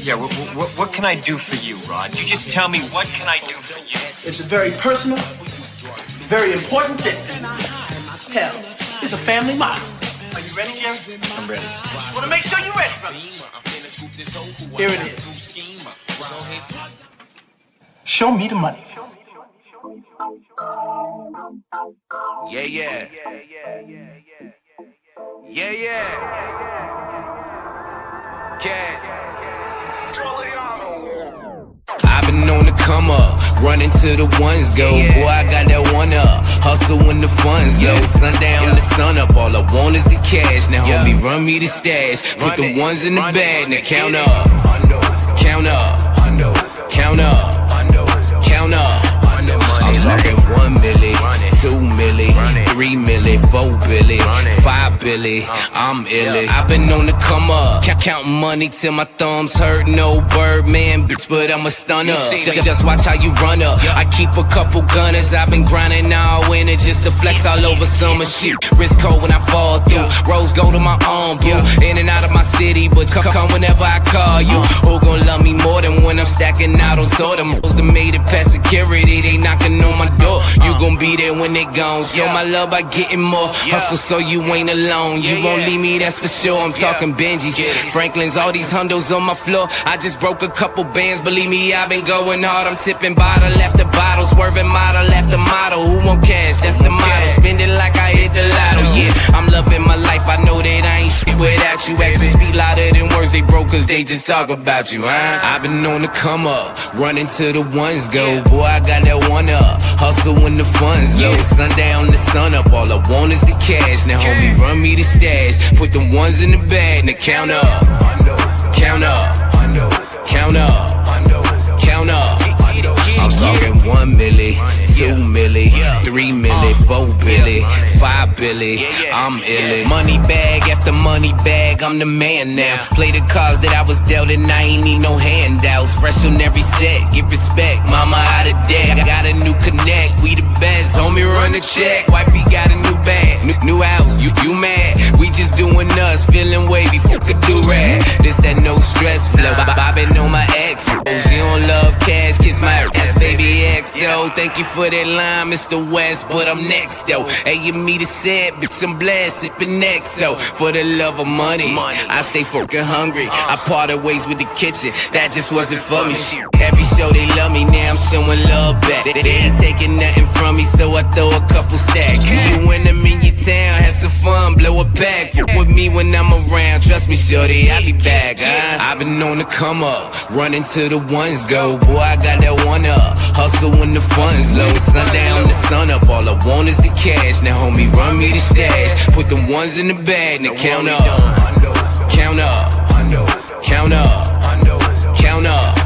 Yeah, what can I do for you, Rod? You just tell me, what can I do for you? It's a very personal, very important thing. Hell, it's a family motto. Are you ready, Jerry? I'm ready. Just want to make sure you're ready, brother. Here it is. Show me the money. Yeah, yeah. Yeah, yeah. I've been on the come up, running to the ones go. Boy, I got that one up, hustle when the funds low. Sundown to sun up, all I want is the cash. Now homie, run me the stash, put the ones in the bag. Now count up, count up, count up, count up. I'm talking 1 milli, 2 milli, 3 milli, 4 billy, 5 billy, I'm illy. I've been on the come up, counting money till my thumbs hurt. No Birdman, bitch, but I'm a stunner. Just watch how you run up. I keep a couple gunners, I've been grinding all winter just to flex all over summer shit. Wrist cold when I fall through, rose gold on my arm, boo. In and out of my city, but come whenever I call you. Who gon' love me more than when I'm stacking out on tour? Them hoes that made it past security, they knocking on my door. You gon' be there when they gone. Show my love by getting more. Hustle so you ain't alone. You won't leave me, that's for sure. I'm talking Benjis, Franklin's, all these hundos on my floor. I just broke a couple bands, believe me, I've been going hard. I'm tipping bottle after bottle, swerving model after model. Who won't cash? That's the motto. Spend it like I hit the lotto. Yeah, I'm loving my life. I know that I ain't shit without you. Actions speak louder than words. They broke cause they just talk about you, huh? I've been on the come up, running to the ones go. Boy, I got that one up, hustle when the funds low. Sundown to sun up, all I want is the cash. Now homie, run me the stash, put the ones in the bag. Now count up, count up, count up, count up. I'm talking 1 milli, 2 milli, 3 milli, 4 billy, 5 billy, I'm illy. Money bag after money bag, I'm the man now. Play the cards that I was dealt and I ain't need no handouts. Fresh on every set, get respect, mama out of debt. Got a new connect, we the best, homie run the check. Wifey got a new bag, new house, you mad? We just doing us, feeling wavy, fuck a do-rag. This that no stress flow, bobbing on my ex. She don't love cash, kiss my ass, baby XO. Thank you for that line, Mr. West, but I'm next though. Hey, you me the set, bitch, I'm blessed, sipping next. So for the love of money, I stay fucking hungry. I parted ways with the kitchen, that just wasn't for me. Every show they love me, now I'm showing love back. They ain't taking nothing from me, so I throw a couple stacks. You when I'm in your town, have some fun, blow a bag. Fuck with me when I'm around, trust me, shorty, I'll be back. I've been on the come up, running to the ones go. Boy, I got that one up, hustle when the funds low. Sundown to sun up, all I want is the cash. Now homie, run me the stash, put the ones in the bag. Now count up, count up, count up, count up.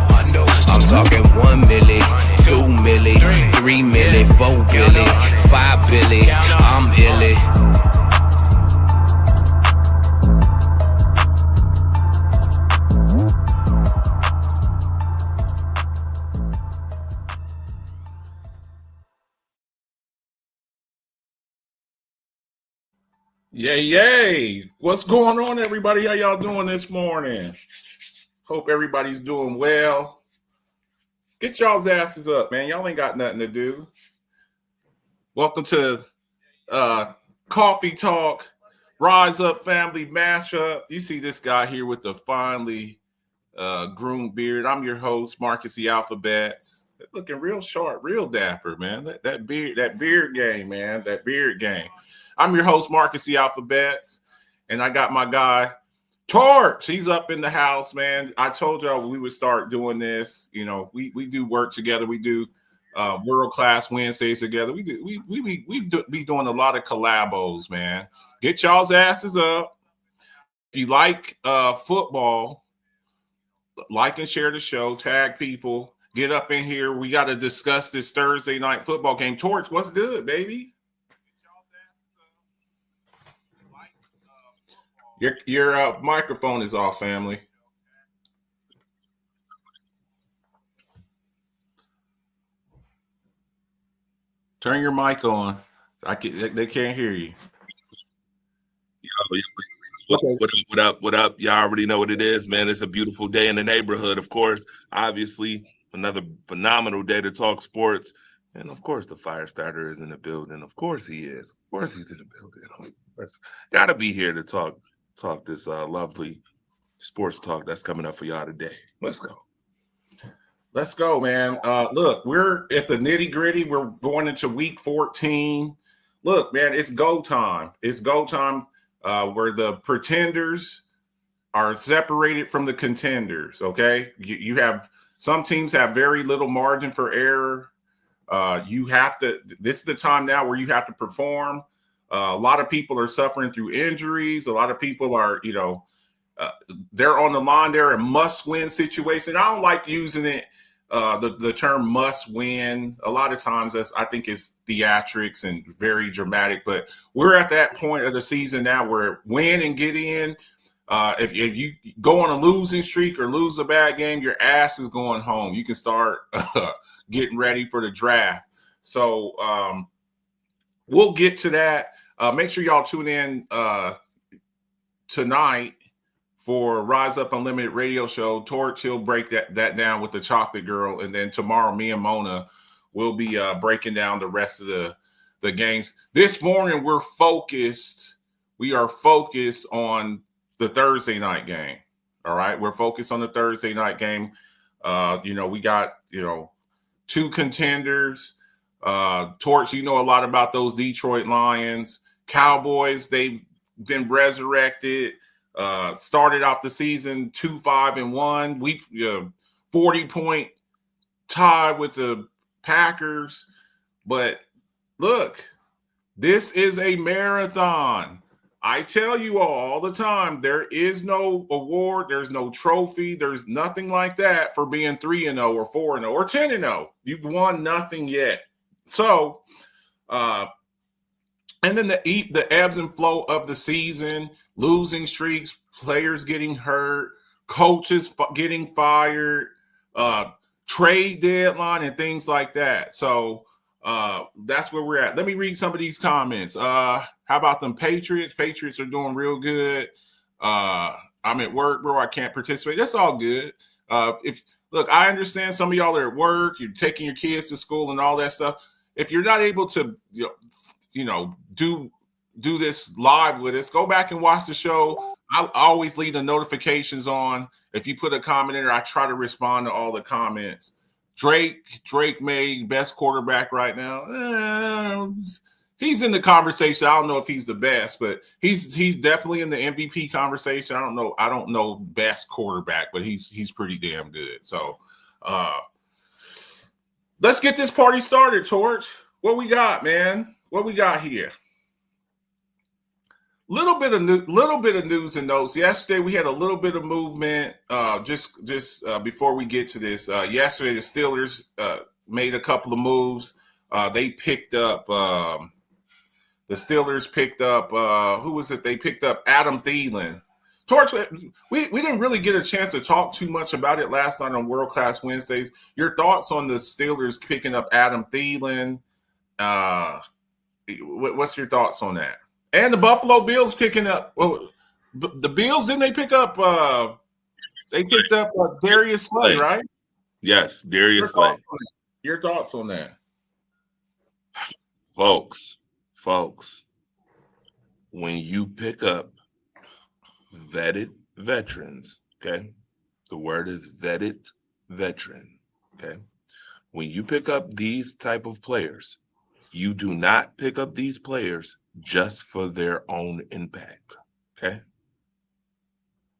I'm talking 1 milli, 2 milli, 3 milli, 4 billy, 5 billy, I'm illy. Yay. What's going on, everybody? How y'all doing this morning? Hope everybody's doing well. Get y'all's asses up, man. Y'all ain't got nothing to do. Welcome to Coffee Talk, Rise Up Family Mashup. You see this guy here with the finely groomed beard. I'm your host, Marcus the Alphabets. Looking real sharp, real dapper, man. That beard game, man. That beard game. I'm your host, Marcus the Alphabets, and I got my guy, Torch. He's up in the house, man. I told y'all we would start doing this. You know, we do work together. We do World Class Wednesdays together. We be doing a lot of collabos, man. Get y'all's asses up. If you like football, like and share the show. Tag people. Get up in here. We got to discuss this Thursday night football game. Torch, what's good, baby? Your microphone is off, family. Turn your mic on. They can't hear you. Okay. What up? What up? Y'all already know what it is, man. It's a beautiful day in the neighborhood, of course. Obviously, another phenomenal day to talk sports. And of course, the fire starter is in the building. Of course he is. Of course he's in the building. Of course. Gotta be here to talk this lovely sports talk that's coming up for y'all today. Let's go. Let's go, man. Look, we're at the nitty gritty. We're going into week 14. Look, man, it's go time. It's go time where the pretenders are separated from the contenders, okay? You have some teams have very little margin for error. This is the time now where you have to perform. A lot of people are suffering through injuries. A lot of people are, they're on the line. They're in must-win situation. I don't like using it, the term must win. A lot of times I think it's theatrics and very dramatic, but we're at that point of the season now where win and get in. If you go on a losing streak or lose a bad game, your ass is going home. You can start getting ready for the draft. So we'll get to that. Make sure y'all tune in tonight for Rise Up Unlimited radio show. Torch, he'll break that down with the Chocolate Girl. And then tomorrow, me and Mona will be breaking down the rest of the games. This morning, we're focused. We are focused on the Thursday night game. All right. We're focused on the Thursday night game. We got, two contenders. Torch, you know a lot about those Detroit Lions. Cowboys, they've been resurrected. Started off the season 2-5-1. We 40-point tie with the Packers. But look, this is a marathon. I tell you all the time, there is no award, there's no trophy, there's nothing like that for being 3-0 or 4-0 or 10-0. You've won nothing yet. So, and then the ebbs and flow of the season, losing streaks, players getting hurt, coaches getting fired, trade deadline, and things like that. So that's where we're at. Let me read some of these comments. How about them Patriots? Patriots are doing real good. I'm at work, bro. I can't participate. That's all good. Look, I understand some of y'all are at work. You're taking your kids to school and all that stuff. If you're not able to, do this live with us, go back and watch the show. I'll always leave the notifications on. If you put a comment in there, I try to respond to all the comments. Drake May, best quarterback right now. He's in the conversation. I don't know if he's the best, but he's definitely in the MVP conversation. I don't know best quarterback, but he's pretty damn good. So let's get this party started, Torch. What we got, man? What we got here? Little bit of news and notes. Yesterday we had a little bit of movement. Just before we get to this, yesterday the Steelers made a couple of moves. They picked up. The Steelers picked up. Who was it? They picked up Adam Thielen. Torch, we didn't really get a chance to talk too much about it last night on World Class Wednesdays. Your thoughts on the Steelers picking up Adam Thielen? What's your thoughts on that? And the Buffalo Bills picking up. Well, the Bills, didn't they pick up? They picked up Darius Slay, right? Yes, Darius Slay. Your thoughts on that, folks? When you pick up vetted veterans, okay? The word is vetted veteran, okay? When you pick up these type of players, you do not pick up these players just for their own impact, okay?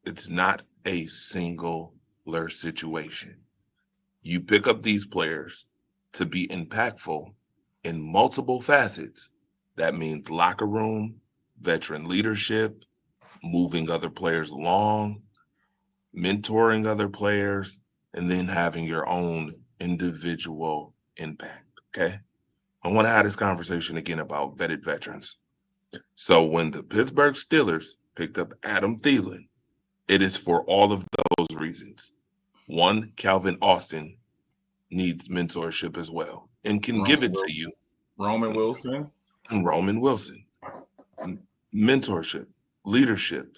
It's not a singular situation. You pick up these players to be impactful in multiple facets. That means locker room, veteran leadership, moving other players along, mentoring other players, and then having your own individual impact, okay? I want to have this conversation again about vetted veterans. So when the Pittsburgh Steelers picked up Adam Thielen, it is for all of those reasons. One, Calvin Austin needs mentorship as well and can give it to you. Roman Wilson. Mentorship, leadership,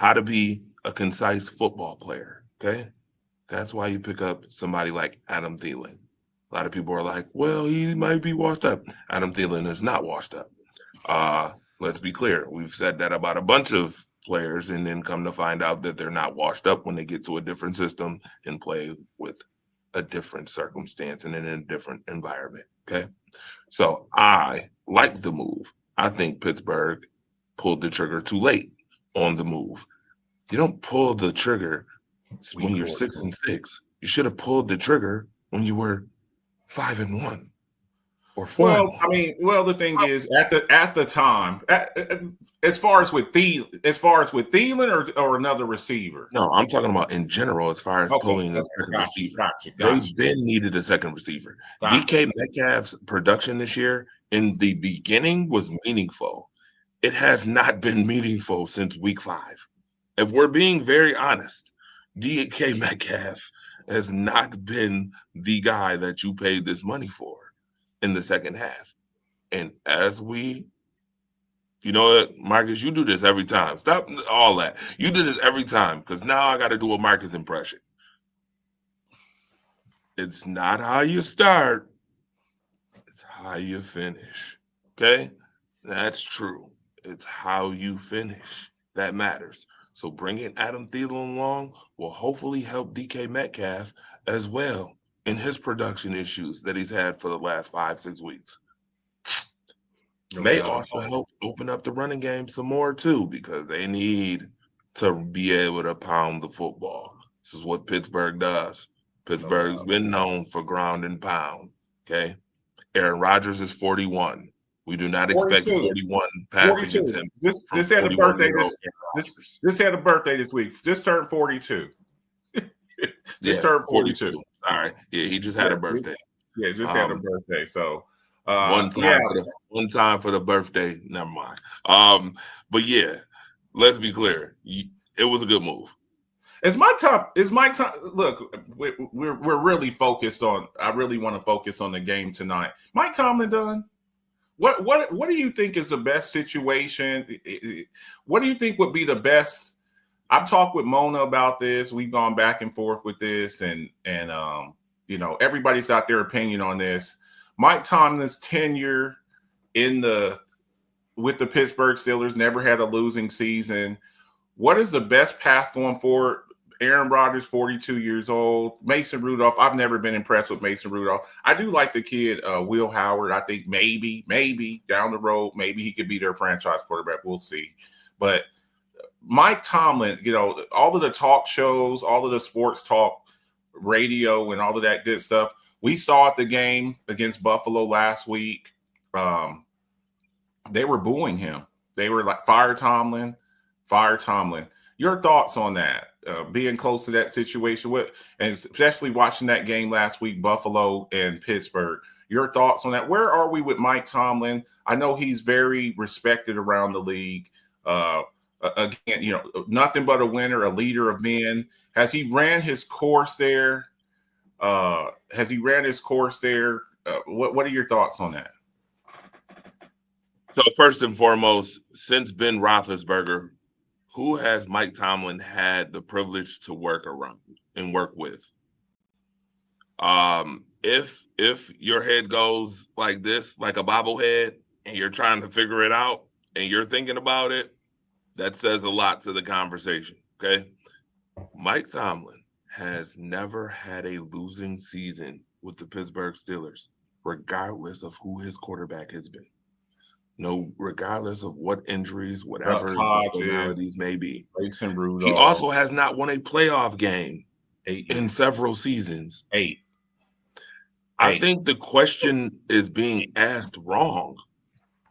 how to be a concise football player. Okay. That's why you pick up somebody like Adam Thielen. A lot of people are like, well, he might be washed up. Adam Thielen is not washed up. Let's be clear. We've said that about a bunch of players and then come to find out that they're not washed up when they get to a different system and play with a different circumstance and in a different environment. Okay. So I like the move. I think Pittsburgh pulled the trigger too late on the move. You don't pull the trigger when you're 6-6. You should have pulled the trigger when you were 5-1 or 4. Well, I mean, the thing is, at the time, as far as with Thielen or another receiver. No, I'm talking about in general. As far as pulling a second receiver, they've been needed a second receiver. DK Metcalf's production this year in the beginning was meaningful. It has not been meaningful since week 5. If we're being very honest, DK Metcalf has not been the guy that you paid this money for in the second half. And as we, you know what, Marcus, you do this every time. Stop all that. You do this every time because now I got to do a Marcus impression. It's not how you start. It's how you finish. Okay? That's true. It's how you finish. That matters. So bringing Adam Thielen along will hopefully help DK Metcalf as well in his production issues that he's had for the last 5-6 weeks. May also help open up the running game some more too, because they need to be able to pound the football. This is what Pittsburgh does. Pittsburgh's been known for ground and pound. Okay. Aaron Rodgers is 41. We do not expect 41 passing attempts. This had a birthday this had a birthday this week. Just turned 42. Turned 42. All right. Yeah, he just had a birthday. Yeah, just had a birthday. So one time for the birthday. Never mind. But yeah, let's be clear. It was a good move. Is my time? Look, we're really focused on. I really want to focus on the game tonight. Mike Tomlin done. What do you think is the best situation? What do you think would be the best? I've talked with Mona about this. We've gone back and forth with this, and you know, everybody's got their opinion on this. Mike Tomlin's tenure with the Pittsburgh Steelers, never had a losing season. What is the best path going forward? Aaron Rodgers, 42 years old. Mason Rudolph, I've never been impressed with Mason Rudolph. I do like the kid, Will Howard. I think maybe down the road, maybe he could be their franchise quarterback. We'll see. But Mike Tomlin, you know, all of the talk shows, all of the sports talk radio and all of that good stuff, we saw at the game against Buffalo last week. They were booing him. They were like, fire Tomlin. Your thoughts on that? Being close to that situation, and especially watching that game last week, Buffalo and Pittsburgh. Your thoughts on that? Where are we with Mike Tomlin? I know he's very respected around the league. Again, you know, nothing but a winner, a leader of men. Has he ran his course there? What are your thoughts on that? So first and foremost, since Ben Roethlisberger, who has Mike Tomlin had the privilege to work around and work with? If your head goes like this, like a bobblehead, and you're trying to figure it out and you're thinking about it, that says a lot to the conversation, okay? Mike Tomlin has never had a losing season with the Pittsburgh Steelers, regardless of who his quarterback has been. No, regardless of what injuries, whatever these may be. Mason Rudolph. He also has not won a playoff game in several seasons. 8. I think the question is being asked wrong.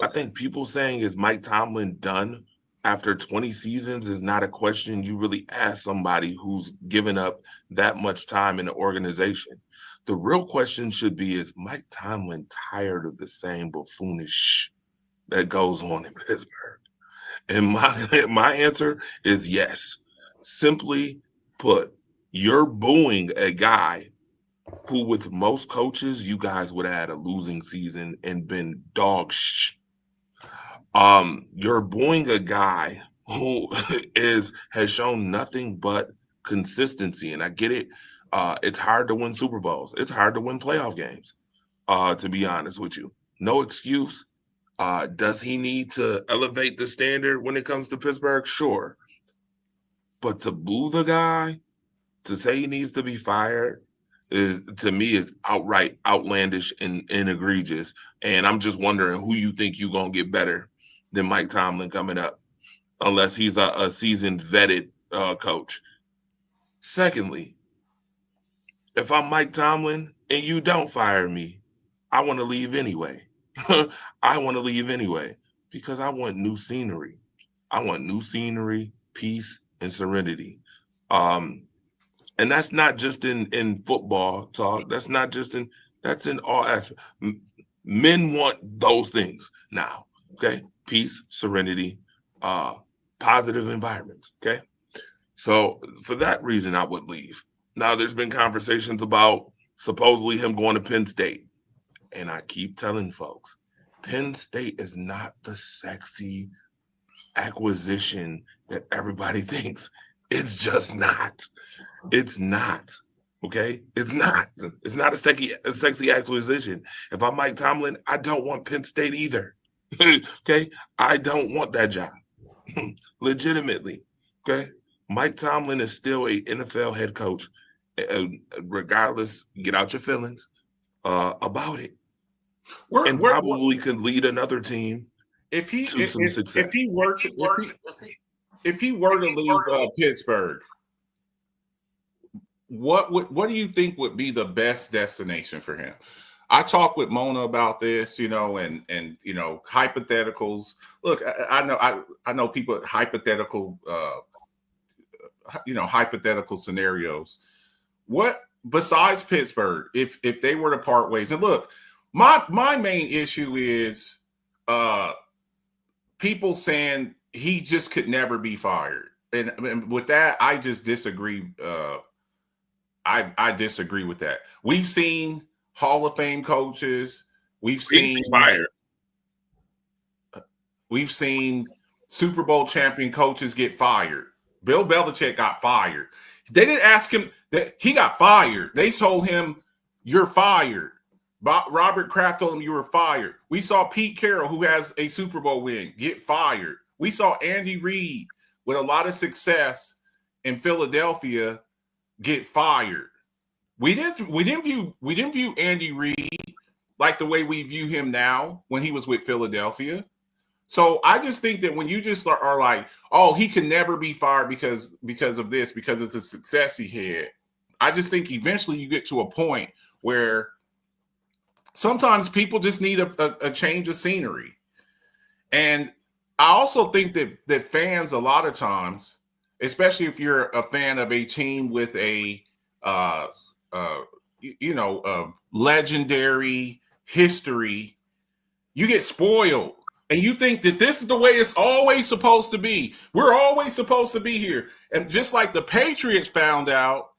I think people saying, is Mike Tomlin done after 20 seasons is not a question you really ask somebody who's given up that much time in the organization. The real question should be, is Mike Tomlin tired of the same buffoonish that goes on in Pittsburgh? And my answer is yes. Simply put, you're booing a guy who, with most coaches, you guys would have had a losing season and been dog shh. You're booing a guy who has shown nothing but consistency. And I get it. It's hard to win Super Bowls. It's hard to win playoff games. To be honest with you, no excuse. Does he need to elevate the standard when it comes to Pittsburgh? Sure. But to boo the guy, to say he needs to be fired, is to me is outright outlandish and egregious. And I'm just wondering who you think you're gonna get better than Mike Tomlin coming up, unless he's a seasoned, vetted coach. Secondly, if I'm Mike Tomlin and you don't fire me, I want to leave anyway. I want to leave anyway because I want new scenery. I want new scenery, peace, and serenity. And that's not just in football talk. That's not just that's in all aspects. Men want those things now. Okay, peace, serenity, positive environments. Okay, so for that reason, I would leave. Now, there's been conversations about supposedly him going to Penn State. And I keep telling folks, Penn State is not the sexy acquisition that everybody thinks. It's just not. It's not. Okay? It's not. It's not a sexy acquisition. If I'm Mike Tomlin, I don't want Penn State either. Okay? I don't want that job. Legitimately. Okay? Mike Tomlin is still a NFL head coach. Regardless, get out your feelings about it. Probably could lead another team to some success. If he were to leave Pittsburgh, what do you think would be the best destination for him? I talked with Mona about this, and hypotheticals. Look, I know people hypothetical scenarios. What besides Pittsburgh, if they were to part ways, and look, my main issue is people saying he just could never be fired, and with that, I just disagree. I disagree with that. We've seen Hall of Fame coaches. We've seen fired. We've seen Super Bowl champion coaches get fired. Bill Belichick got fired. They didn't ask him that he got fired. They told him, "You're fired." Robert Kraft told him, "You were fired." We saw Pete Carroll, who has a Super Bowl win, get fired. We saw Andy Reid with a lot of success in Philadelphia get fired. We didn't view Andy Reid like the way we view him now when he was with Philadelphia. So I just think that when you just are like, oh, he can never be fired because of this, because it's a success he had. I just think eventually you get to a point where sometimes people just need a change of scenery. And I also think that fans a lot of times, especially if you're a fan of a team with a legendary history, you get spoiled. And you think that this is the way it's always supposed to be. We're always supposed to be here. And just like the Patriots found out,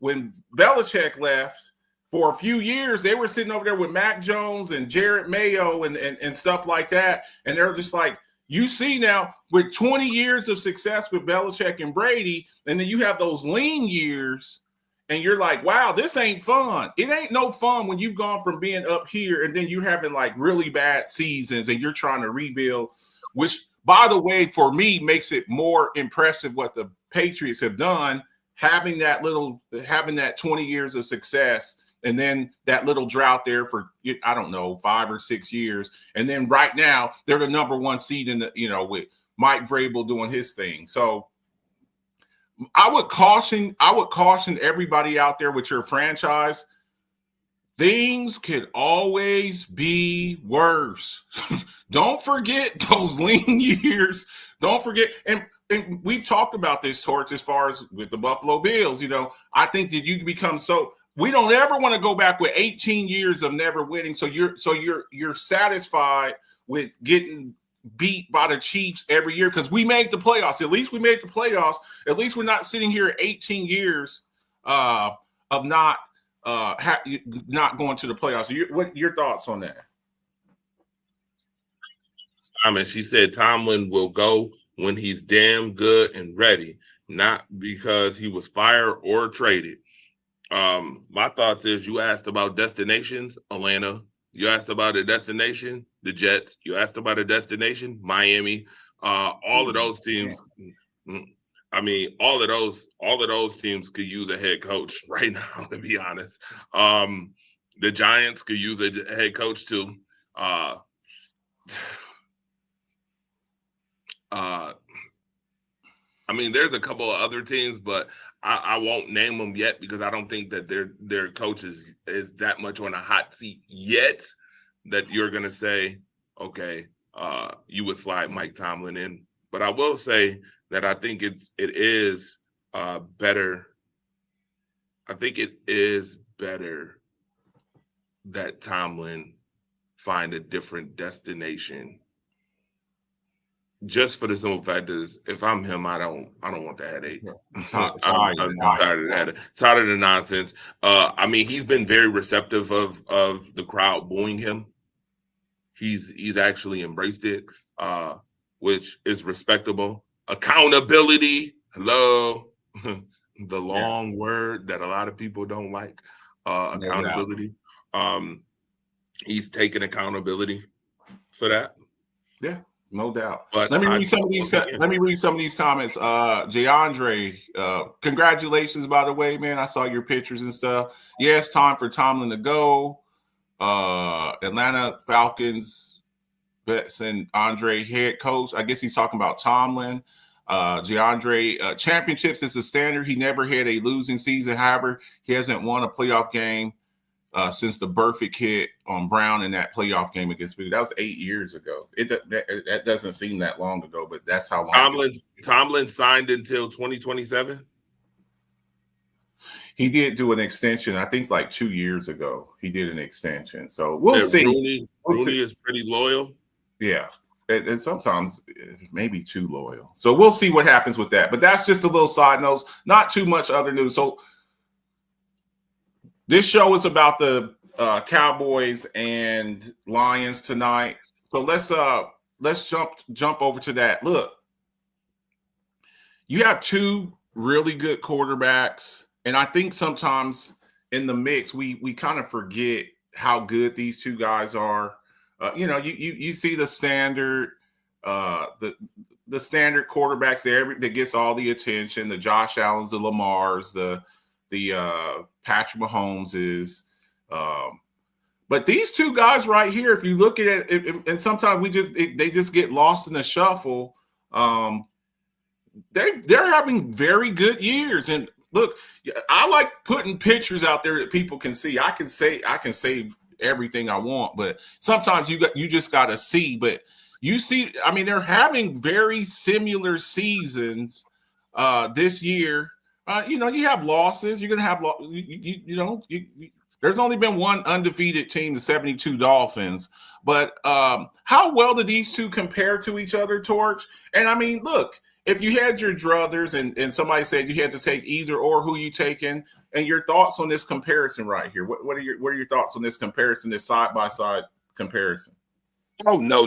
when Belichick left for a few years, they were sitting over there with Mac Jones and Jared Mayo and stuff like that. And they're just like, you see now with 20 years of success with Belichick and Brady, and then you have those lean years, and you're like, wow, this ain't fun. It ain't no fun when you've gone from being up here and then you're having like really bad seasons and you're trying to rebuild, which, by the way, for me, makes it more impressive what the Patriots have done, having that 20 years of success and then that little drought there for, I don't know, 5 or 6 years. And then right now they're the number one seed in the, with Mike Vrabel doing his thing. So I would caution everybody out there with your franchise. Things could always be worse. Don't forget those lean years. Don't forget. And we've talked about this, Torch, as far as with the Buffalo Bills. I think that you become so. We don't ever want to go back with 18 years of never winning. So you're satisfied with getting beat by the Chiefs every year because we made the playoffs. At least we made the playoffs. At least we're not sitting here 18 years of not going to the playoffs. What your thoughts on that? Simon, she said Tomlin will go when he's damn good and ready, not because he was fired or traded. My thoughts is you asked about destinations, Atlanta. You asked about a destination, the Jets. You asked about a destination, Miami. All of those teams. I mean, all of those teams could use a head coach right now, to be honest. The Giants could use a head coach too. I mean, there's a couple of other teams, but I won't name them yet because I don't think that their coach is that much on a hot seat yet that you're gonna say, okay, you would slide Mike Tomlin in. But I will say that I think it is better. I think it is better that Tomlin find a different destination. Just for the simple fact is, if I'm him, I don't want the headache. I'm tired of that. Tired of the nonsense. I mean, he's been very receptive of the crowd booing him. He's actually embraced it, which is respectable. Accountability. Hello, the long word that a lot of people don't like. Accountability. He's taken accountability for that. Yeah. No doubt. But let me read some of these comments. DeAndre, congratulations, by the way, man. I saw your pictures and stuff. Yeah, it's time for Tomlin to go. Atlanta Falcons, and Andre, head coach. I guess he's talking about Tomlin. DeAndre, championships is the standard. He never had a losing season. However, he hasn't won a playoff game since the Burfict hit on Brown in that playoff game against Philly. That was 8 years ago. That doesn't seem that long ago, but that's how long. Tomlin signed until 2027. He did do an extension. I think like 2 years ago, he did an extension. So we'll see. Rooney is pretty loyal. Yeah. And sometimes maybe too loyal. So we'll see what happens with that. But that's just a little side note. Not too much other news. So this show is about the Cowboys and Lions tonight. So let's jump over to that. Look, you have two really good quarterbacks, and I think sometimes in the mix we kind of forget how good these two guys are. You see the standard the standard quarterbacks that gets all the attention, the Josh Allens, the Lamars, the Patrick Mahomes is, but these two guys right here, if you look at it, and sometimes they just get lost in the shuffle. They're having very good years, and look, I like putting pictures out there that people can see. I can say everything I want, but sometimes you just got to see. But you see, I mean, they're having very similar seasons this year. You have losses. You're going to have there's only been one undefeated team, the 72 Dolphins. But how well do these two compare to each other, Torch? And I mean, look, if you had your druthers and somebody said you had to take either or, who you taking, and your thoughts on this comparison right here. What are your thoughts on this comparison, this side by side comparison? Oh, no,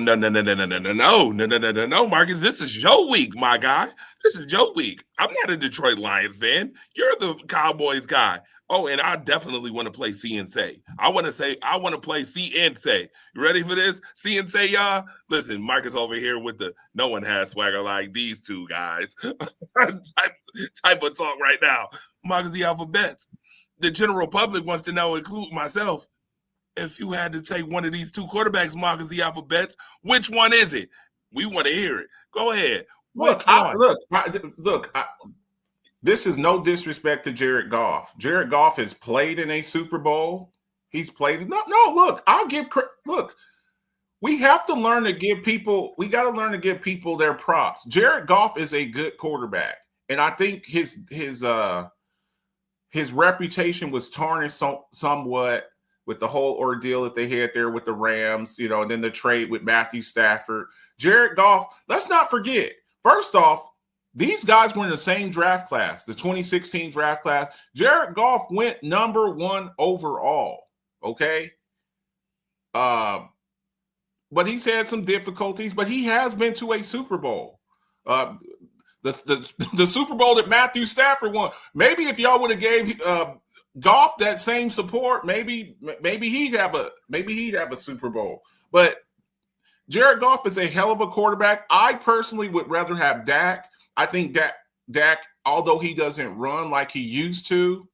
Marcus. This is your week, my guy. This is your week. I'm not a Detroit Lions fan. You're the Cowboys guy. Oh, and I definitely want to play see and say. I want to play see and say. You ready for this? See and say, y'all? Listen, Marcus over here with the no one has swagger like these two guys type of talk right now. Marcus the alphabets. The general public wants to know, including myself, if you had to take one of these two quarterbacks, Marcus the alphabets, which one is it? We want to hear it. Go ahead. Look, this is no disrespect to Jared Goff. Jared Goff has played in a Super Bowl. He's played. Look, we have to learn to give people. We got to learn to give people their props. Jared Goff is a good quarterback, and I think his reputation was tarnished somewhat with the whole ordeal that they had there with the Rams, and then the trade with Matthew Stafford. Jared Goff, let's not forget, first off, these guys were in the same draft class, the 2016 draft class. Jared Goff went number 1 overall, okay? but he's had some difficulties. But he has been to a Super Bowl. The Super Bowl that Matthew Stafford won. Maybe if y'all would have gave Goff that same support, maybe he'd have a Super Bowl. But Jared Goff is a hell of a quarterback. I personally would rather have Dak. I think Dak, although he doesn't run like he used to,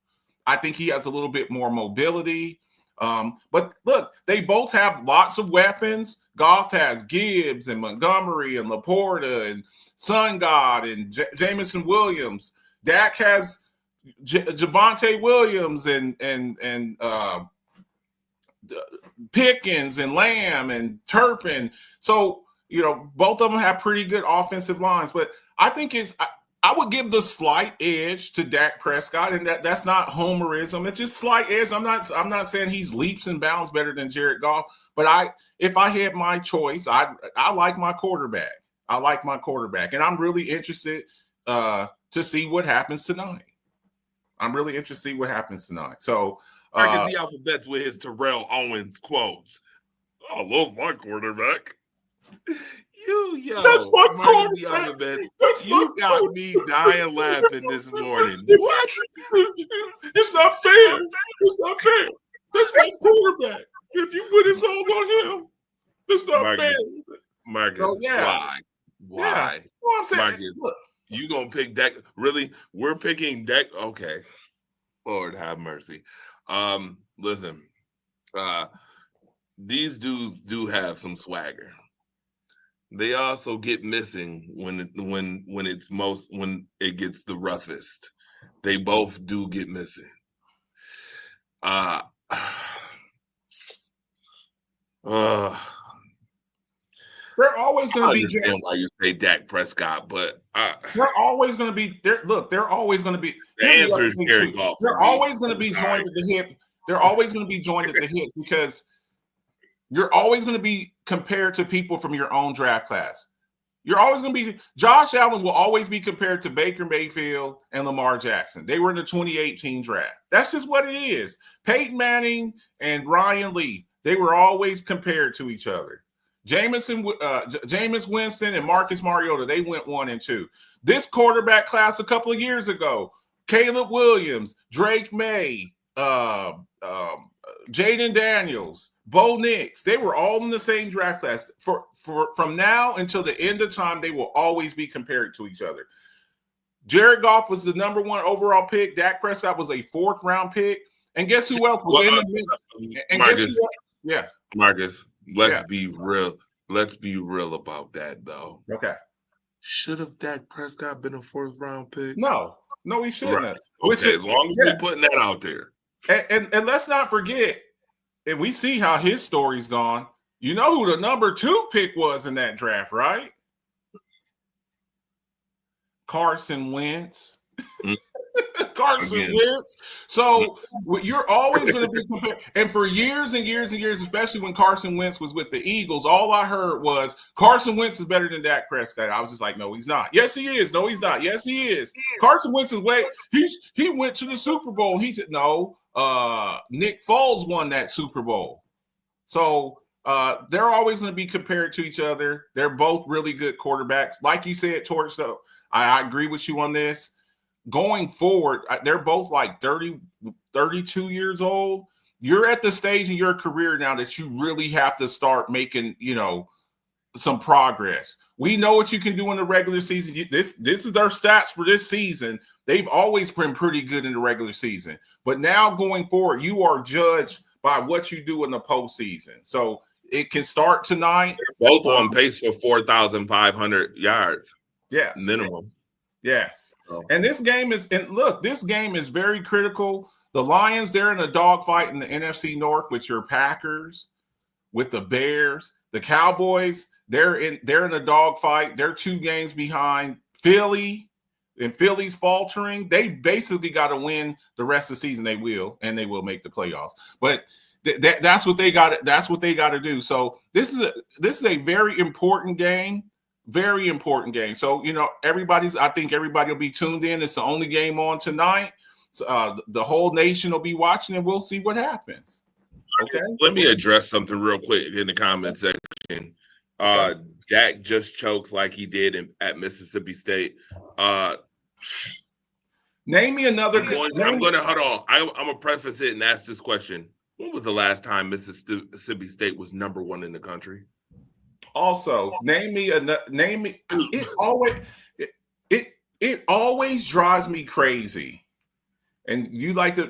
I think he has a little bit more mobility. But look, they both have lots of weapons. Goff has Gibbs and Montgomery and Laporta and Sun God and Jameson Williams. Dak has Javonte Williams and Pickens and Lamb and Turpin. So, both of them have pretty good offensive lines. But I think I would give the slight edge to Dak Prescott, and that's not homerism. It's just slight edge. I'm not saying he's leaps and bounds better than Jared Goff, but if I had my choice, I like my quarterback. I like my quarterback, and I'm really interested to see what happens tonight. So I can see alphabets with his Terrell Owens quotes. I love my quarterback. That's my quarterback. You got me dying laughing this morning. What? It's not fair. That's my quarterback. If you put this all on him, it's not fair. Marcus, so, why? Yeah. Well, I'm saying, Marcus, you gonna pick Dak? Really? We're picking Dak? Okay. Lord have mercy. Listen, these dudes do have some swagger. They also get missing when it gets the roughest. They both do get missing. They're always going to be. I understand why you say Dak Prescott, but they're always going to be. They're always going to be. The answer is Jared Goff. They're always going to be joined at the hip. They're always going to be joined at the hip because you're always going to be compared to people from your own draft class. You're always going to be. Josh Allen will always be compared to Baker Mayfield and Lamar Jackson. They were in the 2018 draft. That's just what it is. Peyton Manning and Ryan Leaf. They were always compared to each other. Jameis Winston and Marcus Mariota, they went 1 and 2. This quarterback class a couple of years ago, Caleb Williams, Drake May, Jaden Daniels, Bo Nix, they were all in the same draft class. From now until the end of time, they will always be compared to each other. Jared Goff was the number 1 overall pick. Dak Prescott was a 4th round pick. And guess who else was in the middle? And Marcus, Marcus, let's be real. Let's be real about that, though. Okay. Should have Dak Prescott been a 4th round pick? No, he shouldn't have. Okay, as long as we're putting that out there. And let's not forget, and we see how his story's gone. You know who the number 2 pick was in that draft, right? Carson Wentz. Carson Wentz. So you're always going to be compared. And for years and years and years, especially when Carson Wentz was with the Eagles, all I heard was Carson Wentz is better than Dak Prescott. I was just like, no, he's not. Yes, he is. No, he's not. Yes, he is. Carson Wentz is he went to the Super Bowl. He said, no, Nick Foles won that Super Bowl. So they're always going to be compared to each other. They're both really good quarterbacks. Like you said, Torch, though, I agree with you on this. Going forward, they're both like 30, 32 years old. You're at the stage in your career now that you really have to start making, some progress. We know what you can do in the regular season. This is their stats for this season. They've always been pretty good in the regular season. But now going forward, you are judged by what you do in the postseason. So it can start tonight. Both on pace for 4,500 yards. Yes. Minimum. Yes. And this game is very critical. The Lions, they're in a dogfight in the NFC North with your Packers, with the Bears. The Cowboys, they're in a dogfight. They're 2 games behind Philly, and Philly's faltering. They basically got to win the rest of the season. They will make the playoffs. But that's what they got. That's what they got to do. So this is a very important game. Very important game. So, I think everybody will be tuned in. It's the only game on tonight. So, the whole nation will be watching, and we'll see what happens. Okay. Let me address something real quick in the comment section. Dak just chokes like he did at Mississippi State. Name me another. I'm going to hold on. I'm gonna preface it and ask this question: when was the last time Mississippi State was number one in the country? Also, name me. It always drives me crazy. And you like to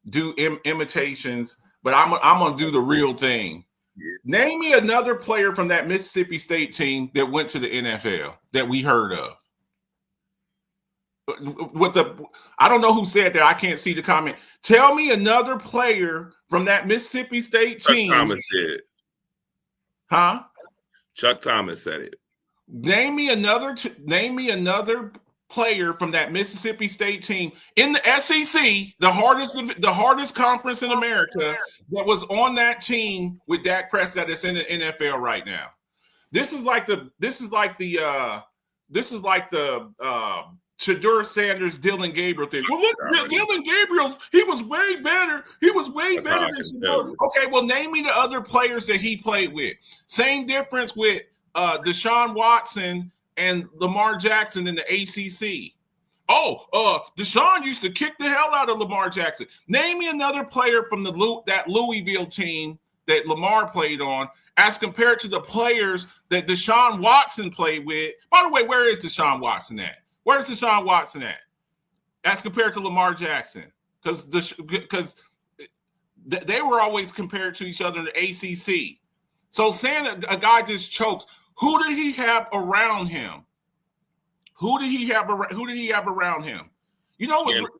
do imitations, but I'm gonna do the real thing. Yeah. Name me another player from that Mississippi State team that went to the NFL that we heard of. I don't know who said that. I can't see the comment. Tell me another player from that Mississippi State team. Chuck Thomas did. Huh? Chuck Thomas said it. Name me another player from that Mississippi State team in the SEC, the hardest conference in America, that was on that team with Dak Prescott that's in the NFL right now. This is like the Shedeur Sanders, Dylan Gabriel thing. Well, look, Dylan Gabriel, he was way better. He was way better than Shedeur. Okay, well, name me the other players that he played with. Same difference with Deshaun Watson and Lamar Jackson in the ACC. Deshaun used to kick the hell out of Lamar Jackson. Name me another player from that Louisville team that Lamar played on as compared to the players that Deshaun Watson played with. By the way, where is Deshaun Watson at? Where's Deshaun Watson at as compared to Lamar Jackson? Because they were always compared to each other in the ACC. So saying that a guy just chokes, who did he have around him? Who did he have around him? You know what?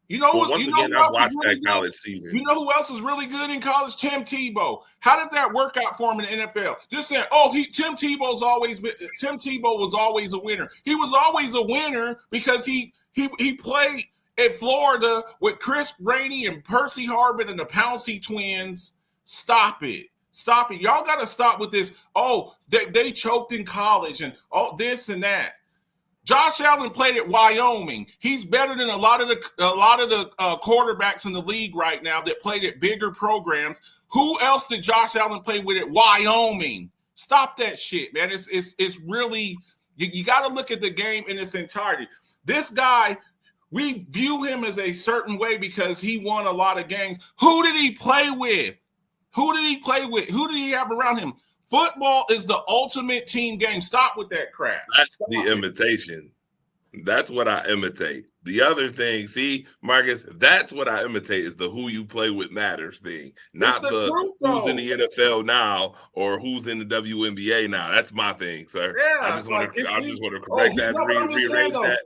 You know what? Once again, I watched that college season. You know who else was really good in college? Tim Tebow. How did that work out for him in the NFL? Just saying, Tim Tebow was always a winner. He was always a winner because he played at Florida with Chris Rainey and Percy Harvin and the Pouncey twins. Stop it. Y'all got to stop with this. They choked in college and this and that. Josh Allen played at Wyoming. He's better than a lot of the quarterbacks in the league right now that played at bigger programs. Who else did Josh Allen play with at Wyoming? Stop that shit, man. It's really you got to look at the game in its entirety. This guy, we view him as a certain way because he won a lot of games. Who did he play with? Who did he play with? Who did he have around him? Football is the ultimate team game. Stop with that crap. That's the imitation. That's what I imitate. The other thing, see, Marcus, that's what I imitate is the who you play with matters thing, not the truth, who's in the NFL now or who's in the WNBA now. That's my thing, sir. Yeah, I just want to correct that and rearrange that.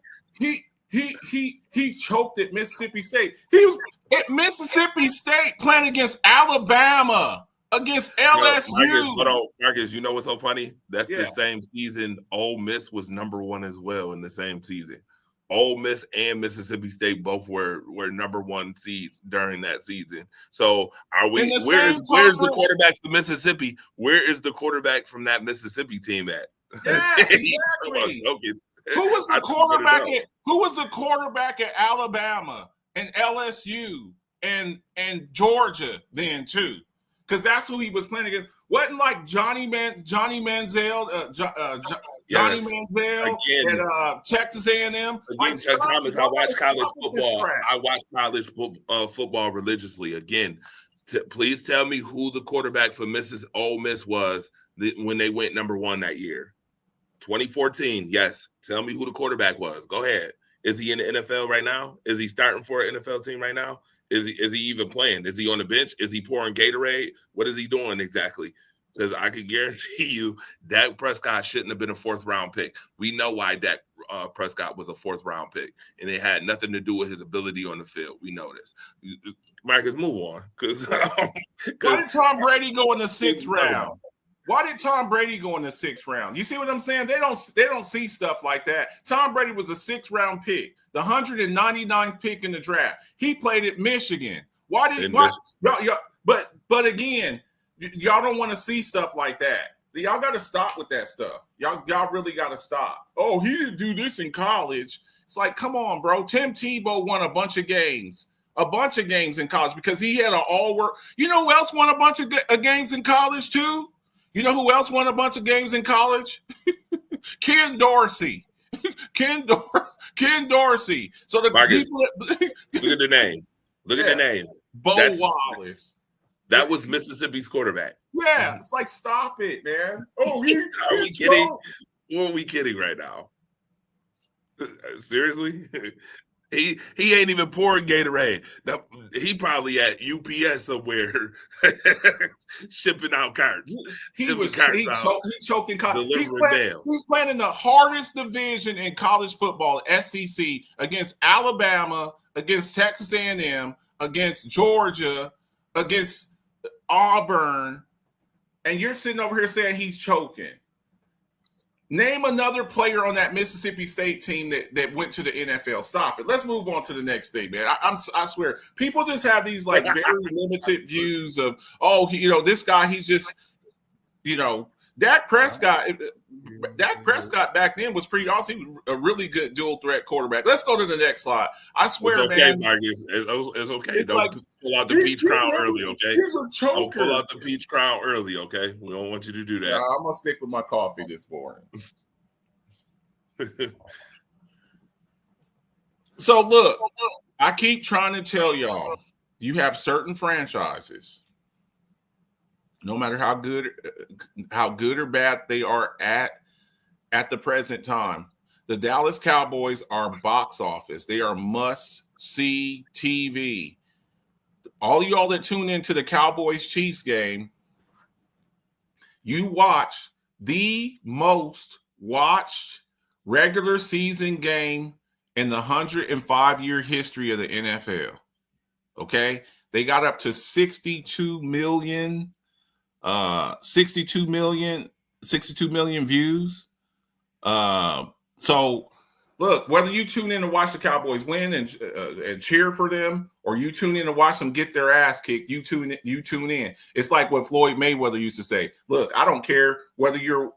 He choked at Mississippi State. He was at Mississippi State playing against Alabama, against LSU. Marcus, you know what's so funny? That's the same season Ole Miss was number one as well in the same season. Ole Miss and Mississippi State both were number one seeds during that season. So where's the quarterback for Mississippi? Where is the quarterback from that Mississippi team at? Yeah, exactly. Okay. Who was the quarterback at Alabama and LSU and Georgia then too? Because that's who he was playing against. Wasn't like Johnny Manziel, at Texas A&M. Thomas, I watch college football. I watch college football religiously. Again, please tell me who the quarterback for Ole Miss was when they went number one that year. 2014, yes. Tell me who the quarterback was. Go ahead. Is he in the NFL right now? Is he starting for an NFL team right now? Is he even playing? Is he on the bench? Is he pouring Gatorade? What is he doing exactly? Because I can guarantee you Dak Prescott shouldn't have been a fourth-round pick. We know why Dak Prescott was a fourth-round pick, and it had nothing to do with his ability on the field. We know this. Marcus, move on. Why did Tom Brady go in the sixth round? Why did Tom Brady go in the sixth round? You see what I'm saying? They don't see stuff like that. Tom Brady was a sixth-round pick, the 199th pick in the draft. He played at Michigan. But again, y'all don't want to see stuff like that. Y'all got to stop with that stuff. Y'all really got to stop. Oh, he didn't do this in college. It's like, come on, bro. Tim Tebow won a bunch of games. a bunch of games in college because he had an all-work. You know who else won a bunch of games in college too? You know who else won a bunch of games in college? Ken Dorsey. Ken Dorsey. So the Marcus, people look at the name. Look at the name. Bo Wallace. That was Mississippi's quarterback. Yeah, it's like, stop it, man. Oh, Are we kidding? Or are we kidding right now? Seriously? He ain't even pouring Gatorade. Now, he probably at UPS somewhere shipping out carts. He choked in college. He's playing in the hardest division in college football, SEC, against Alabama, against Texas A&M, against Georgia, against Auburn, and you're sitting over here saying he's choking. Name another player on that Mississippi State team that went to the NFL. Stop it. Let's move on to the next thing, man. I swear, people just have these like very limited views of, this guy, he's just, Dak Prescott back then was pretty awesome. He was a really good dual threat quarterback. Let's go to the next slide. I swear, it's okay, man. Marcus. It's okay. It's Don't pull out the peach crown early, okay? He's a choker. Don't pull out the peach crown early, okay? We don't want you to do that. I'm going to stick with my coffee this morning. So, look, I keep trying to tell y'all, you have certain franchises, no matter how good or bad they are at the present time. The Dallas Cowboys are box office. They are must-see TV. All y'all that tune into the Cowboys-Chiefs game, you watch the most watched regular season game in the 105-year history of the NFL. Okay? They got up to 62 million views. So look, whether you tune in to watch the Cowboys win and cheer for them, or you tune in to watch them get their ass kicked, you tune in. It's like what Floyd Mayweather used to say. Look, I don't care whether you're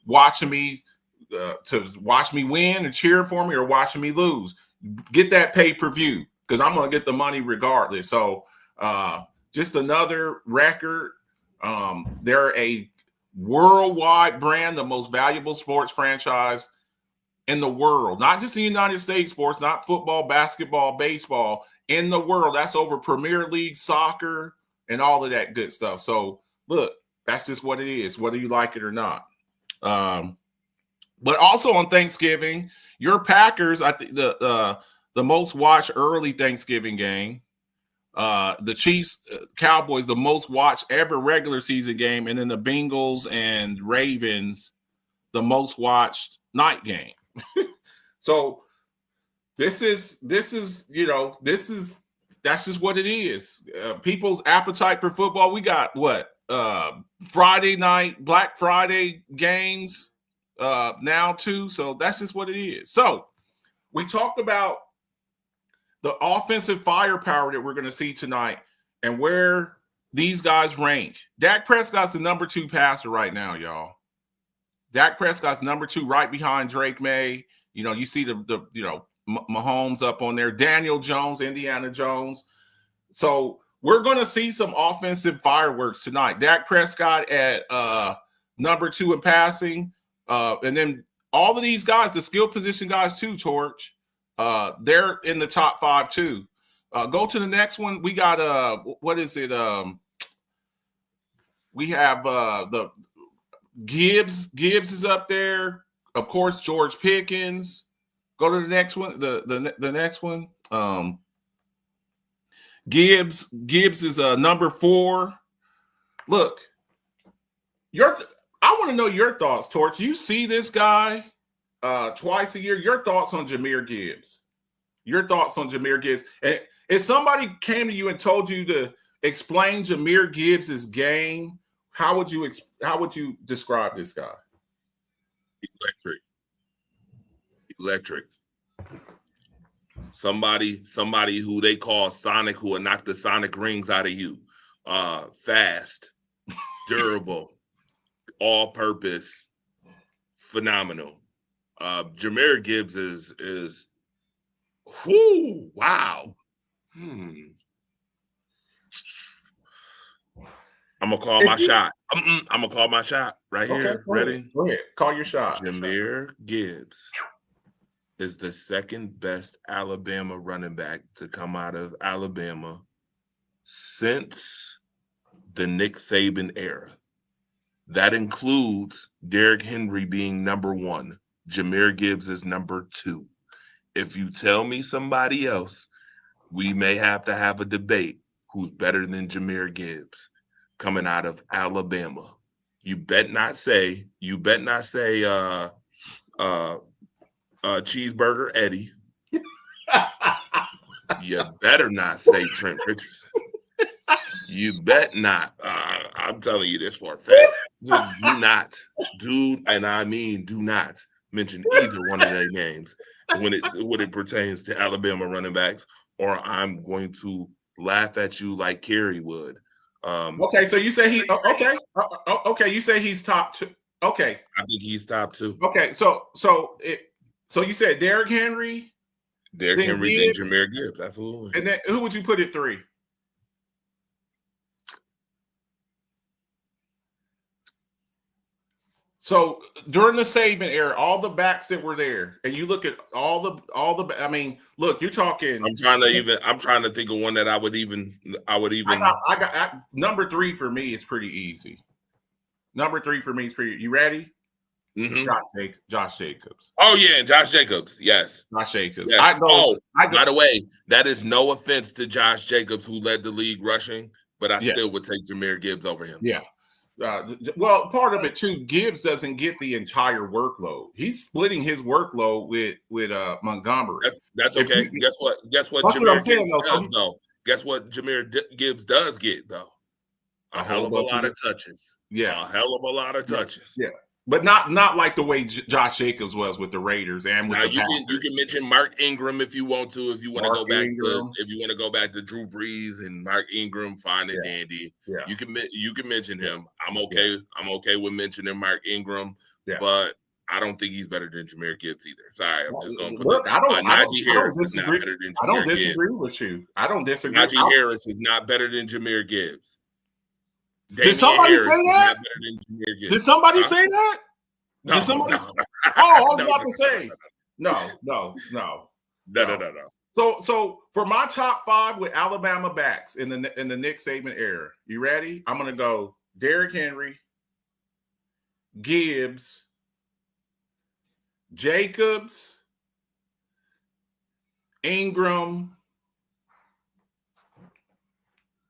watching me to watch me win and cheering for me, or watching me lose. Get that pay-per-view, because I'm going to get the money regardless. So just another record. They're a worldwide brand, the most valuable sports franchise in the world, not just the United States sports, not football, basketball, baseball, in the world. That's over Premier League soccer and all of that good stuff. So look, that's just what it is, whether you like it or not. But also on Thanksgiving, your Packers, I think the most watched early Thanksgiving game. The Chiefs, Cowboys, the most watched ever regular season game, and then the Bengals and Ravens, the most watched night game. So that's just what it is. People's appetite for football. We got Friday night, Black Friday games now too. So that's just what it is. So we talked about the offensive firepower that we're going to see tonight and where these guys rank. Dak Prescott's the number 2 passer right now, y'all. Dak Prescott's number 2, right behind Drake May. You see the Mahomes up on there. Daniel Jones, Indiana Jones. So we're going to see some offensive fireworks tonight. Dak Prescott at number 2 in passing. And then all of these guys, the skill position guys too, Torch, they're in the top 5 too. Go to the next one. We got what is it? We have the Gibbs. Gibbs is up there. Of course, George Pickens. Go to the next one. The next one. Gibbs is number 4. Look, I want to know your thoughts, Torch. You see this guy twice a year. Your thoughts on Jahmyr Gibbs? Your thoughts on Jahmyr Gibbs? And if somebody came to you and told you to explain Jahmyr Gibbs' game, how would you describe this guy? Electric. Somebody who they call Sonic, who will knock the Sonic rings out of you. Fast, durable, all-purpose, phenomenal. Jahmyr Gibbs is Whoo, wow. I'm gonna call my shot. I'm gonna call my shot right Okay, here. go ahead. Ready? Go ahead. Call your shot. Jahmyr Gibbs is the second best Alabama running back to come out of Alabama since the Nick Saban era. That includes Derrick Henry being number 1. Jahmyr Gibbs is number 2. If you tell me somebody else, we may have to have a debate who's better than Jahmyr Gibbs coming out of Alabama. You bet not say Cheeseburger Eddie. You better not say Trent Richardson. You bet not. I'm telling you this for a fact. Just do not mention either one of their names when it pertains to Alabama running backs, or I'm going to laugh at you like Kerry would. Okay, so you say okay. You say he's top 2. Okay, I think he's top 2. okay. So you said Derrick Henry, Derrick then Henry, Gibbs, then Jahmyr Gibbs, absolutely. and then who would you put at 3? So during the Saban era, all the backs that were there, and you look at all the. I mean, look, you're talking. I'm trying to think of one that I would even. I got number 3 for me is pretty easy. Number 3 for me is pretty. You ready? Mhm. Josh Jacobs. Oh yeah, Josh Jacobs. Yes. Josh Jacobs. Yes. By the way, that is no offense to Josh Jacobs, who led the league rushing, but I still would take Jahmyr Gibbs over him. Yeah. Well, part of it too, Gibbs doesn't get the entire workload. He's splitting his workload with Montgomery. That's okay. Guess what? That's what I'm saying, though. Guess what Jahmyr Gibbs does get though? A hell of a lot of touches. Yeah, a hell of a lot of touches. Yeah. But not like the way Josh Jacobs was with the Raiders and with now the you can mention Mark Ingram if you want to. If you want to go back to Drew Brees and Mark Ingram, fine and dandy. Yeah. You can mention him. I'm okay. I'm okay with mentioning Mark Ingram. Yeah. But I don't think he's better than Jahmyr Gibbs either. Sorry, I'm just going to put look. Najee Harris is not better than Jahmyr I don't disagree with you. I don't disagree. Najee Harris is not better than Jahmyr Gibbs. Did somebody say that? Did somebody say that? No, Did somebody? no. Oh, I was about to say. No. So for my top 5 with Alabama backs in the Nick Saban era, you ready? I'm gonna go Derrick Henry, Gibbs, Jacobs, Ingram,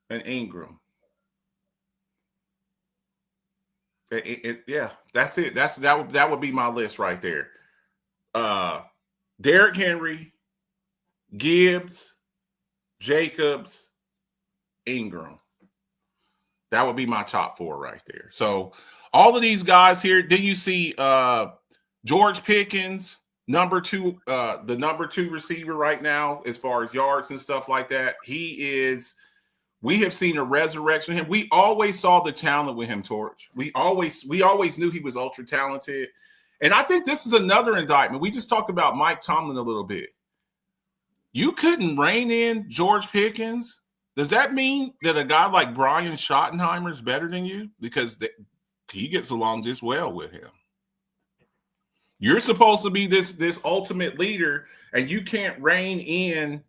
and Ingram. Yeah, that's it. That would be my list right there. Derrick Henry, Gibbs, Jacobs, Ingram. That would be my top 4 right there. So all of these guys here. Then you see George Pickens, number 2, the number 2 receiver right now as far as yards and stuff like that. We have seen a resurrection of him. We always saw the talent with him, Torch. We always knew he was ultra talented. And I think this is another indictment. We just talked about Mike Tomlin a little bit. You couldn't rein in George Pickens. Does that mean that a guy like Brian Schottenheimer is better than you? Because he gets along just well with him. You're supposed to be this ultimate leader, and you can't rein in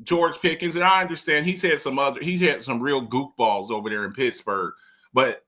George Pickens. And I understand he's had some real goofballs over there in Pittsburgh, but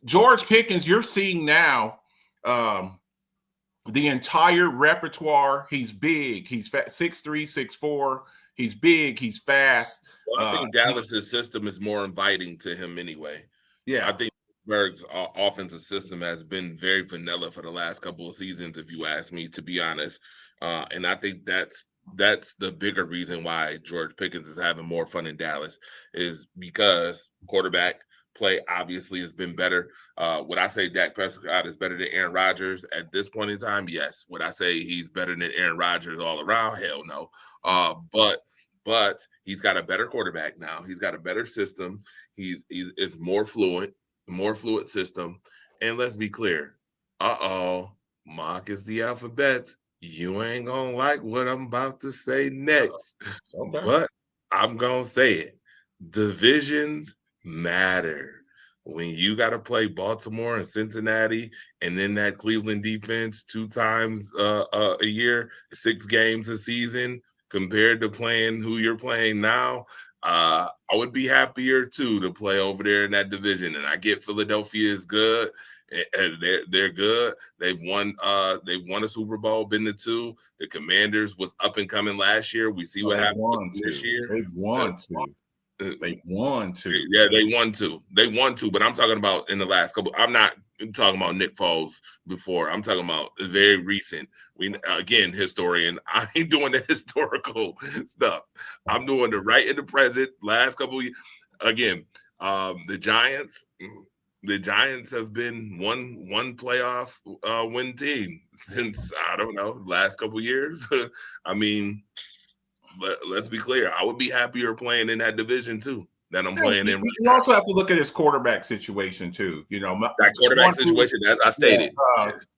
George Pickens, you're seeing now the entire repertoire. He's big, he's fat, 6'3", 6'4". He's big, he's fast. Well, I think Dallas's system is more inviting to him anyway. Yeah, I think Pittsburgh's offensive system has been very vanilla for the last couple of seasons, if you ask me, to be honest. And I think that's the bigger reason why George Pickens is having more fun in Dallas, is because quarterback play obviously has been better. Would I say Dak Prescott is better than Aaron Rodgers at this point in time? Yes. Would I say he's better than Aaron Rodgers all around? Hell no. But he's got a better quarterback now. He's got a better system. It's more fluid system. And let's be clear. Mock is the alphabet. You ain't gonna like what I'm about to say next, Okay. but I'm gonna say it. Divisions matter. When you got to play Baltimore and Cincinnati, and then that Cleveland defense 2 times a year, 6 games a season, compared to playing who you're playing now, I would be happier too to play over there in that division. And I get Philadelphia is good, and they're good. They've won a Super Bowl, been to 2. The Commanders was up and coming last year. We see what They happened won this two. year. They've won two. They won two. Yeah, they won two. They won two, but I'm talking about in the last couple. I'm not talking about Nick Foles before. I'm talking about very recent. We again, historian. I ain't doing the historical stuff. I'm doing the right in the present. Last couple of years. Again, the Giants. The Giants have been one playoff win team since I don't know last couple of years. I mean, but let's be clear. I would be happier playing in that division too than I'm playing in. You also have to look at his quarterback situation too. You know, That quarterback situation, as I stated.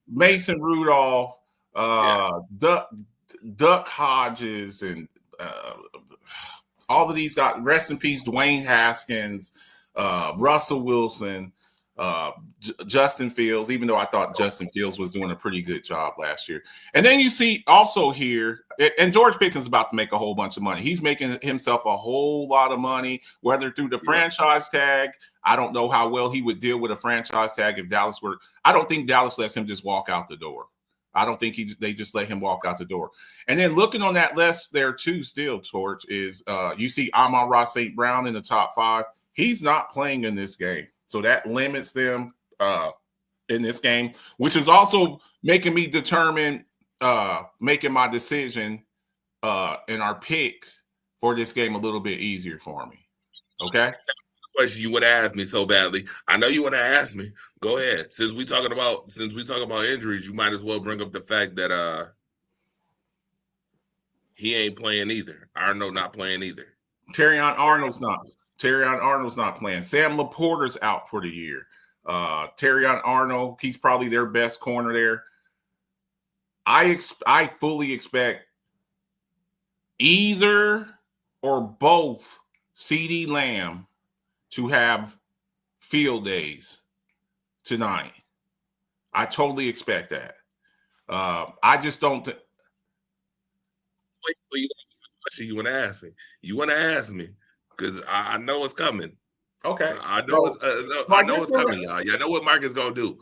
Mason Rudolph, Duck Hodges, and all of these guys. Rest in peace, Dwayne Haskins, Russell Wilson, Justin Fields. Even though I thought Justin Fields was doing a pretty good job last year, and then you see also here, and George Pickens is about to make a whole bunch of money. He's making himself a whole lot of money, whether through the franchise tag. I don't know how well he would deal with a franchise tag if Dallas were. I don't think Dallas lets him just walk out the door. I don't think they just let him walk out the door. And then looking on that list there too, still, Torch, is you see Amon-Ra St. Brown in the top 5. He's not playing in this game. So that limits them in this game, which is also making me determine, making my decision in our picks for this game a little bit easier for me. Okay? Question you would ask me so badly. I know you want to ask me. Go ahead. Since we talking about injuries, you might as well bring up the fact that he ain't playing either. Arnold not playing either. Terrion Arnold's not playing. Sam Laporta's out for the year. Terrion Arnold, he's probably their best corner there. I fully expect either or both CeeDee Lamb to have field days tonight. I totally expect that. I just don't think. Wait, you want to ask me? You want to ask me? Because I know it's coming. Okay. I know it's coming, y'all. Yeah, I know what Mark is going to do.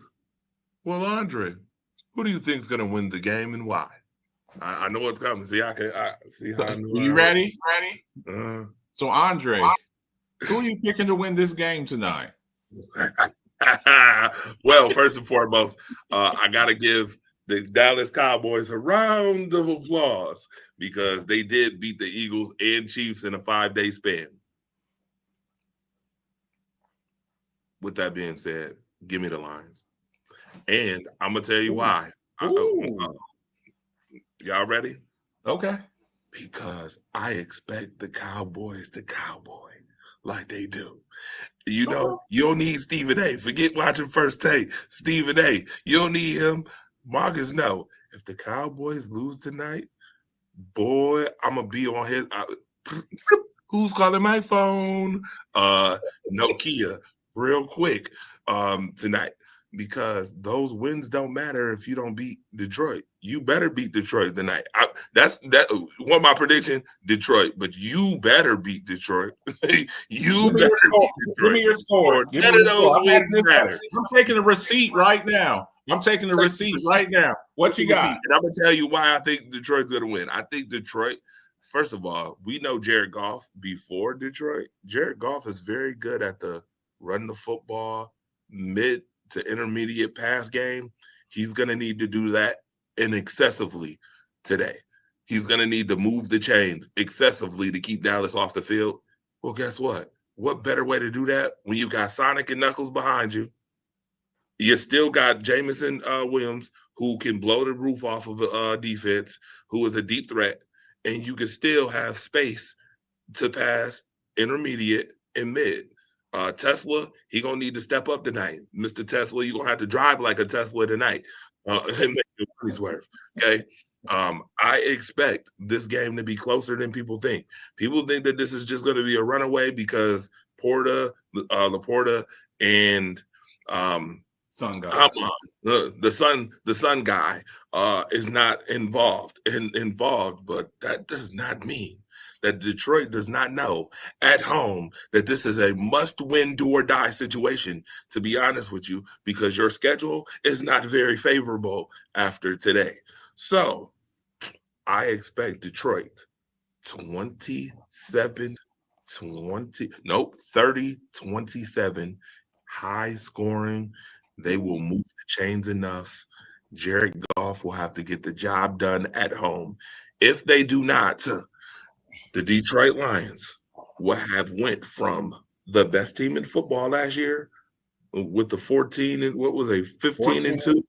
Well, Andre, who do you think is going to win the game and why? I know what's coming. See, I see how I knew. You ready? So, Andre, who are you picking to win this game tonight? Well, first and foremost, I got to give the Dallas Cowboys a round of applause because they did beat the Eagles and Chiefs in a 5-day span. With that being said, give me the Lions. And I'm going to tell you why. Y'all ready? Okay. Because I expect the Cowboys to cowboy like they do. You know, you don't need Stephen A. Forget watching First Take. Stephen A. You don't need him. Marcus, no. If the Cowboys lose tonight, boy, I'm going to be on his. Who's calling my phone? Nokia, real quick tonight. Because those wins don't matter if you don't beat Detroit. You better beat Detroit tonight. That's one of my prediction, Detroit. But you better beat Detroit. You better beat Detroit. Give me your score. None of those wins matter. I'm taking a receipt right now. What you got? And I'm going to tell you why I think Detroit's going to win. I think Detroit, first of all, we know Jared Goff before Detroit. Jared Goff is very good at the run the football, mid to intermediate pass game. He's going to need to do that excessively today. He's going to need to move the chains excessively to keep Dallas off the field. Well, guess what? What better way to do that when you got Sonic and Knuckles behind you? You still got Jameson Williams, who can blow the roof off of a defense, who is a deep threat, and you can still have space to pass intermediate and mid. Tesla, he gonna need to step up tonight. Mr. Tesla, you're gonna have to drive like a Tesla tonight and make your money's worth. Okay. I expect this game to be closer than people think. People think that this is just going to be a runaway because Laporta, and Sun guy. Hamlin, the sun guy, is not involved, but that does not mean that Detroit does not know at home that this is a must-win, do-or-die situation, to be honest with you, because your schedule is not very favorable after today. So I expect Detroit 30-27, high scoring. They will move the chains enough. Jared Goff will have to get the job done at home. If they do not, the Detroit Lions will have went from the best team in football last year with the 14 and what was a 15 and 2,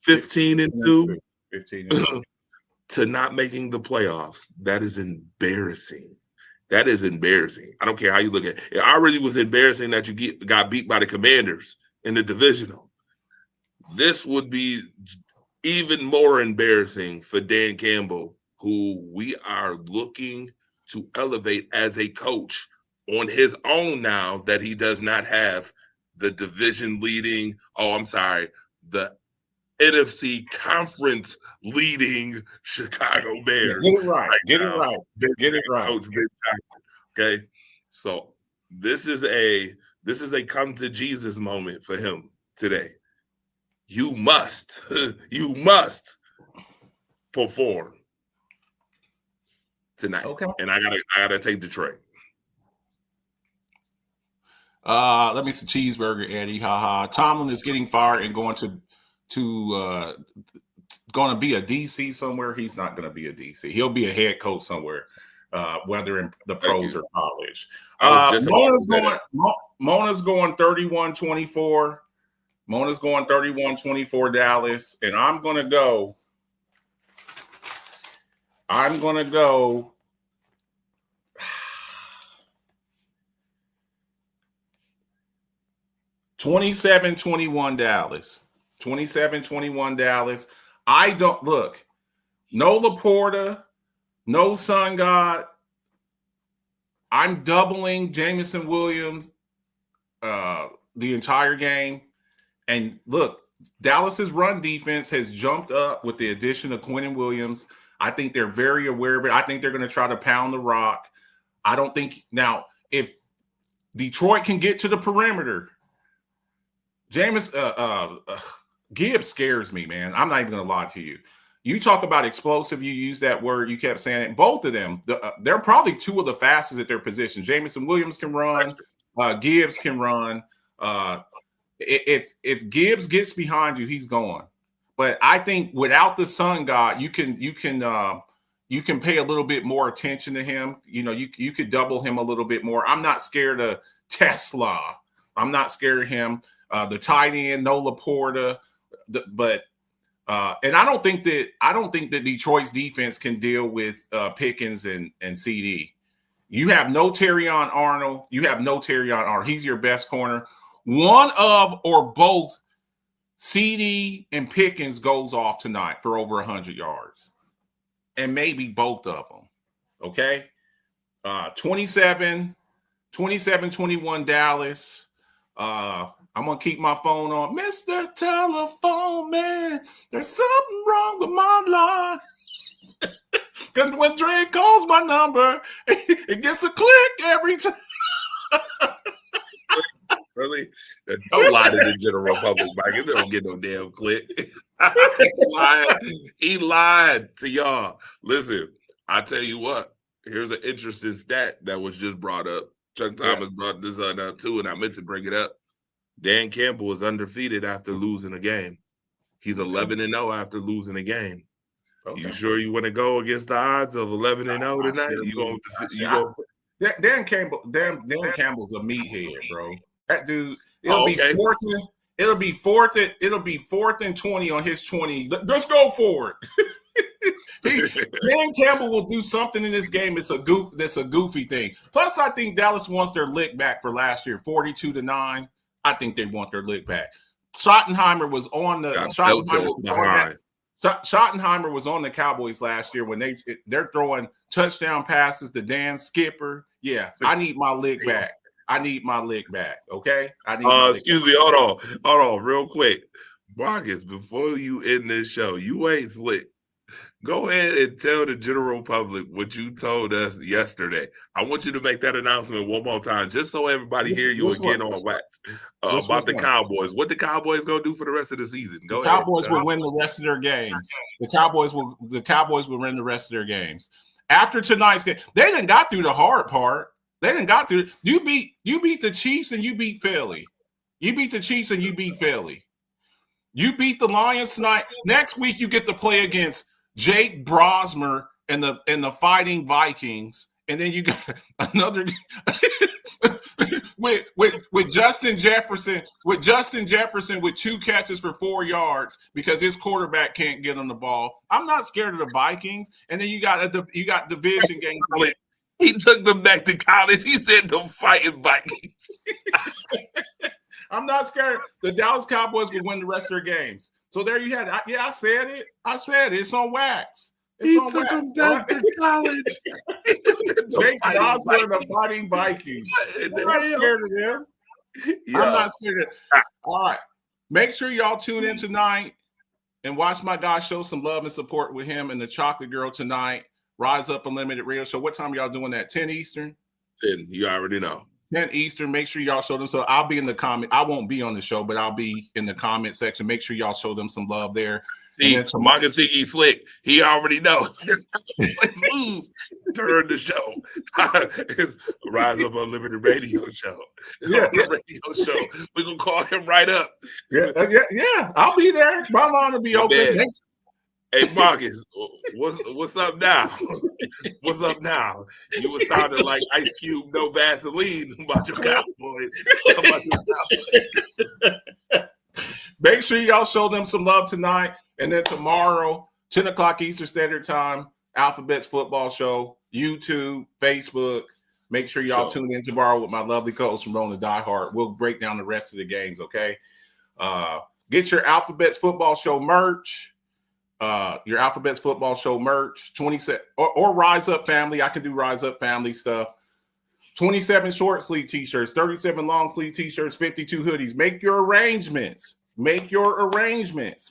15 and 2, 15 and 2. to not making the playoffs. That is embarrassing. That is embarrassing. I don't care how you look at it. It already was embarrassing that you got beat by the Commanders in the divisional. This would be even more embarrassing for Dan Campbell, who we are looking to elevate as a coach on his own now that he does not have the division leading, the NFC conference leading Chicago Bears. Get it right. Get it right. Get it right. Coach Ben Johnson. Okay. So this is a come to Jesus moment for him today. You must perform tonight. Okay. And I gotta take Detroit. Let me see. Cheeseburger, Eddie. Haha. Tomlin is getting fired and going to be a DC somewhere. He's not going to be a DC. He'll be a head coach somewhere, whether in the pros or college. Mona's going 31-24. Mona's going 31-24 Dallas, and I'm going to go 27-21 Dallas. 27-21 Dallas. I don't look. No Laporta, no Sun God. I'm doubling Jameson Williams the entire game. And look, Dallas's run defense has jumped up with the addition of Quinnen Williams. I think they're very aware of it. I think they're going to try to pound the rock. I don't think now if Detroit can get to the perimeter, Gibbs scares me, man. I'm not even going to lie to you. You talk about explosive. You use that word. You kept saying it. Both of them, they're probably two of the fastest at their position. Jameson Williams can run. Gibbs can run. If Gibbs gets behind you, he's gone. But I think without the Sun God, you can pay a little bit more attention to him. You know, you could double him a little bit more. I'm not scared of Tesla. I'm not scared of him. The tight end, no Laporta, and I don't think that Detroit's defense can deal with Pickens and CD. You have no Terrion Arnold. He's your best corner. One of or both CD and Pickens goes off tonight for over 100 yards, and maybe both of them. Okay, 27-21 Dallas. I'm going to keep my phone on. Mr. Telephone Man, there's something wrong with my line. Because when Dre calls my number, it gets a click every time. Really? Don't lie to the general public, Mike. It don't get no damn click. He lied to y'all. Listen, I tell you what. Here's an interesting stat that was just brought up. Chuck Thomas brought this up too, and I meant to bring it up. Dan Campbell is undefeated after losing a game. He's 11-0 after losing a game. Okay. You sure you want to go against the odds of 11-0 tonight? Dan Campbell's a meathead, bro. That dude. It'll be fourth and 20 on his 20. Let's go for it. Dan Campbell will do something in this game. That's a goofy thing. Plus, I think Dallas wants their lick back for last year, 42-9. I think they want their lick back. Schottenheimer was on the Schottenheimer was on the Cowboys last year when they're throwing touchdown passes to Dan Skipper. Yeah, I need my lick back. Okay, I need. Excuse me. Hold on, real quick, Marcus. Before you end this show, you ain't slick. Go ahead and tell the general public what you told us yesterday. I want you to make that announcement one more time, just so everybody hear you again on wax about the Cowboys. What the Cowboys gonna do for the rest of the season? Go ahead. Cowboys will win the rest of their games. The Cowboys will win the rest of their games. After tonight's game, they didn't got through the hard part. They didn't got through. You beat the Chiefs and you beat Philly. You beat the Chiefs and you beat Philly. You beat the Lions tonight. Next week you get to play against Jake Brosmer and the Fighting Vikings, and then you got another with Justin Jefferson with 2 catches for 4 yards because his quarterback can't get on the ball. I'm not scared of the Vikings, and then you got division games. He took them back to college. He said the Fighting Vikings. I'm not scared. The Dallas Cowboys will win the rest of their games. So there you had it. I said it. It's on wax. He took them back to college. Jake Brosmer and the Fighting Vikings. I'm not scared of them. Yeah. I'm not scared of them. All right. Make sure y'all tune in tonight and watch my guy show some love and support with him and the Chocolate Girl tonight. Rise Up Unlimited Radio Show. What time y'all doing that? 10 Eastern? 10. You already know. 10 Eastern. Make sure y'all show them. So I'll be in the comment. I won't be on the show, but I'll be in the comment section. Make sure y'all show them some love there. See, Marcus think he's slick. He already knows. Turn the show. It's Rise Up Unlimited Radio Show. Radio show. We're gonna call him right up. Yeah. I'll be there. My line will be open. Thanks. Hey Marcus, what's up now? What's up now? You were sounding like Ice Cube, no Vaseline about your Cowboys. Make sure y'all show them some love tonight. And then tomorrow, 10 o'clock Eastern Standard Time, Alphabets Football Show, YouTube, Facebook. Make sure y'all tune in tomorrow with my lovely co-host from Rona Die Hard. We'll break down the rest of the games, okay? Get your Alphabets Football Show merch. Your Alphabets Football Show merch, 27 or Rise Up Family. I can do Rise Up Family stuff. 27 short sleeve t-shirts, 37 long sleeve t-shirts, 52 hoodies. Make your arrangements.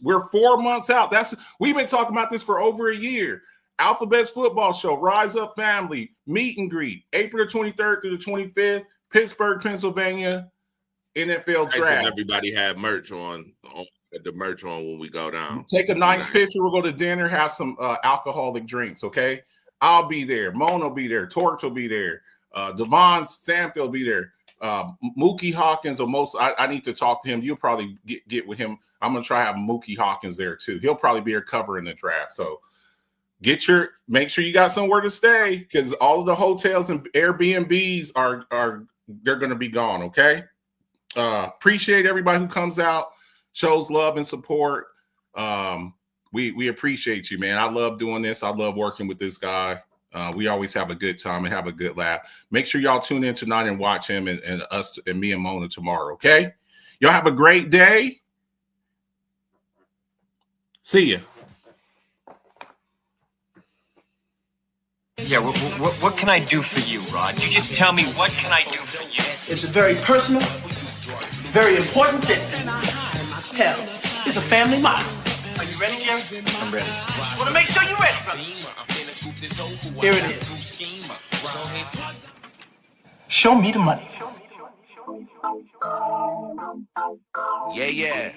We're 4 months out. We've been talking about this for over a year. Alphabets Football Show, Rise Up Family, meet and greet, April the 23rd through the 25th, Pittsburgh, Pennsylvania, NFL draft. Everybody have merch on the merch on when we go down. Take a nice picture. We'll go to dinner, have some alcoholic drinks, okay? I'll be there. Mona will be there. Torch will be there. Devon Stanfield will be there. Mookie Hawkins, I need to talk to him. You'll probably get with him. I'm going to try to have Mookie Hawkins there too. He'll probably be here covering the draft. So make sure you got somewhere to stay because all of the hotels and Airbnbs they're going to be gone, okay? Appreciate everybody who comes out, shows love and support. We appreciate you, man. I love doing this. I love working with this guy. We always have a good time and have a good laugh. Make sure y'all tune in tonight and watch him and us and me and Mona tomorrow, okay? Y'all have a great day. See ya. Yeah, what can I do for you, Rod? You just tell me, what can I do for you? It's a very personal, very important thing. Hell, it's a family motto. Are you ready, Jerry? I'm ready. Just want to make sure you're ready, brother. Here it is. Show me the money. Yeah.